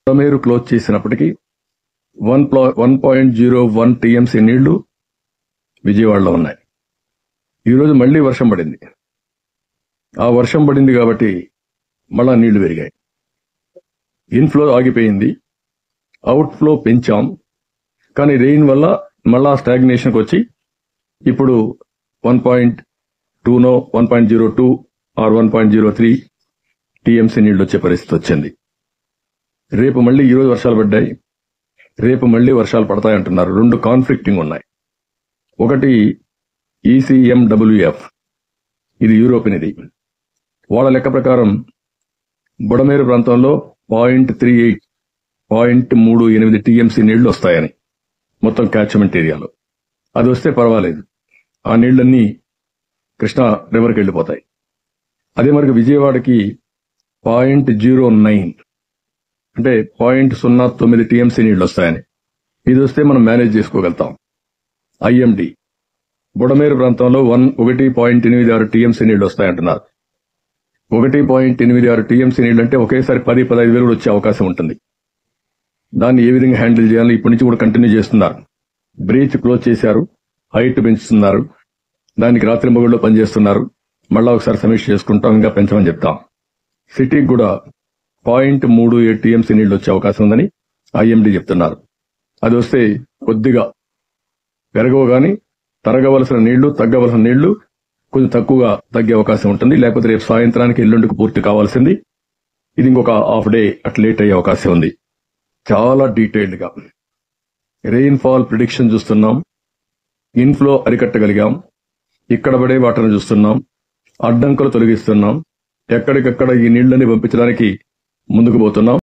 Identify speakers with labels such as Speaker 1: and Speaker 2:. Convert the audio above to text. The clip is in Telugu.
Speaker 1: బుడమేరు క్లోజ్ చేసినప్పటికీ 1.01 టీఎంసీ నీళ్లు విజయవాడలో ఉన్నాయి. ఈరోజు మళ్లీ వర్షం పడింది. ఆ వర్షం పడింది కాబట్టి మళ్ళా నీళ్లు పెరిగాయి. ఇన్ఫ్లో ఆగిపోయింది, అవుట్ఫ్లో పెంచాం. కానీ రెయిన్ వల్ల మళ్ళా స్టాగ్నేషన్కి వచ్చి ఇప్పుడు 1.2 1.02 ఆర్ 1.03 టీఎంసీ నీళ్లు వచ్చే పరిస్థితి వచ్చింది. రేపు మళ్లీ ఈరోజు వర్షాలు పడ్డాయి, రేపు మళ్లీ వర్షాలు పడతాయంటున్నారు. రెండు కాన్ఫ్లిక్టింగ్ ఉన్నాయి. ఒకటి ECMWF, ఇది యూరోపియన్. వాళ్ళ లెక్క ప్రకారం బుడమేరు ప్రాంతంలో 0.38 టీఎంసీ నీళ్లు వస్తాయని మొత్తం క్యాచ్మెంట్ ఏరియాలో. అది వస్తే పర్వాలేదు, ఆ నీళ్లన్నీ కృష్ణా రివర్కి వెళ్ళిపోతాయి. అదే మరి విజయవాడకి 0.09 అంటే 0.09 టీఎంసీ నీళ్లు వస్తాయని. ఇది వస్తే మనం మేనేజ్ చేసుకోగలుగుతాం. IMD బుడమేరు ప్రాంతంలో 1.86 టీఎంసీ నీళ్లు వస్తాయంటున్నారు. 1.86 టీఎంసీ నీళ్లు అంటే ఒకేసారి 10-15 వేలు వచ్చే అవకాశం ఉంటుంది. దాన్ని ఏ విధంగా హ్యాండిల్ చేయాలో ఇప్పటి నుంచి కూడా కంటిన్యూ చేస్తున్నారు. బ్రీచ్ క్లోజ్ చేశారు, హైట్ పెంచుతున్నారు, దానికి రాత్రి మొగుళ్ళు పనిచేస్తున్నారు. మళ్ళా ఒకసారి సమీక్ష చేసుకుంటాం, ఇంకా పెంచమని చెప్తాం. సిటీకి కూడా 0.37 టీఎంసీ నీళ్లు వచ్చే అవకాశం ఉందని IMD చెప్తున్నారు. అది వస్తే కొద్దిగా పెరగవు గాని తరగవలసిన నీళ్లు, తగ్గవలసిన నీళ్లు కొంచెం తక్కువగా తగ్గే అవకాశం ఉంటుంది. లేకపోతే రేపు సాయంత్రానికి ఎల్లుండికి పూర్తి కావాల్సింది. ఇది ఇంకొక హాఫ్ డే అట్ లేట్ అయ్యే అవకాశం ఉంది. చాలా డీటెయిల్డ్ గా రెయిన్ ఫాల్ ప్రిడిక్షన్ చూస్తున్నాం, ఇన్ఫ్లో అరికట్టగలిగాం, ఇక్కడ పడే వాటర్ని చూస్తున్నాం, అడ్డంకులు తొలగిస్తున్నాం, ఎక్కడికక్కడ ఈ నీళ్లని పంపించడానికి ముందుకు పోతున్నాం.